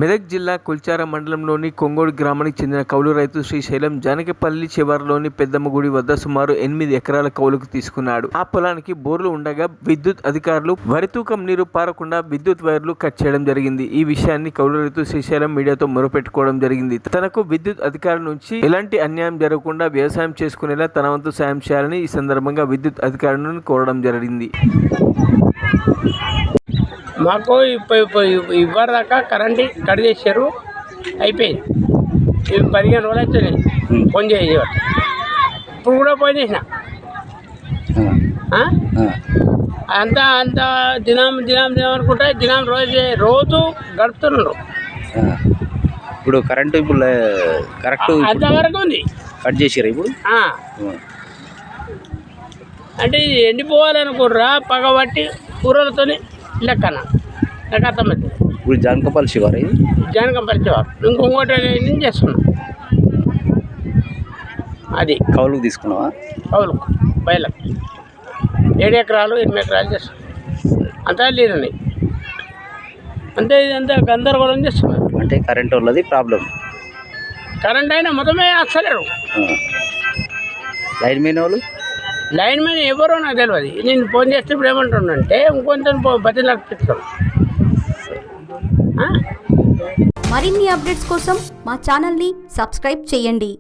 మెదక్ జిల్లా కుల్చార మండలంలోని కొంగోడు గ్రామానికి చెందిన కౌలు రైతు శ్రీశైలం జానకిపల్లి చివరిలోని పెద్దమ్మ గుడి వద్ద సుమారు 8 ఎకరాల కౌలుకు తీసుకున్నాడు. ఆ పొలానికి బోర్లు ఉండగా విద్యుత్ అధికారులు వరి తూకం నీరు పారకుండా విద్యుత్ వైర్లు కట్ చేయడం జరిగింది. ఈ విషయాన్ని కౌలు రైతు శ్రీశైలం మీడియాతో మొరపెట్టుకోవడం జరిగింది. తనకు విద్యుత్ అధికారుల నుంచి ఎలాంటి అన్యాయం జరగకుండా వ్యవసాయం చేసుకునేలా తన వంతు సాయం చేయాలని ఈ సందర్భంగా విద్యుత్ అధికారులను కోరడం జరిగింది. మాకు ఇవ్వదాకా కరెంటు కట్ చేశారు, అయిపోయింది. ఇవి 15 రోజులు అవుతున్నాయి ఫోన్ చేసేవారు. ఇప్పుడు కూడా ఫోన్ చేసిన అంత దినం అనుకుంటే దినం రోజు గడుపుతున్నారు. ఇప్పుడు కరెంటు కరెక్ట్ అంతవరకు ఉంది, కట్ చేసారు. ఇప్పుడు అంటే ఇది ఎండిపోవాలనుకుర్రా పగబట్టి కూరలతో లెక్కన అర్థమైంది. ఇప్పుడు జానకపల్లి శివారు, ఇది జానకపల్లి శివారు. ఇంకొకటి నేను చేస్తున్నాం, అది కౌలుకు తీసుకున్నావా? కౌలుకు బయలకు 7 ఎకరాలు 8 ఎకరాలు చేస్తున్నాం. అంతా లేదండి, అంతే. ఇదంతా గందరగోళం చేస్తున్నారు. అంటే కరెంట్ వాళ్ళది ప్రాబ్లం. కరెంట్ అయినా మొత్తమే వస్తలేరు. లైన్ మెయిన్ వాళ్ళు లైన్ మీద ఎవరో నాకు తెలియదు. నేను ఫోన్ చేస్తే ఇప్పుడు ఏమంటుండంటే ఇంకొంచెం బతిని నడిపిస్తాను. మరిన్ని అప్డేట్స్ కోసం మా ఛానల్ని సబ్స్క్రైబ్ చేయండి.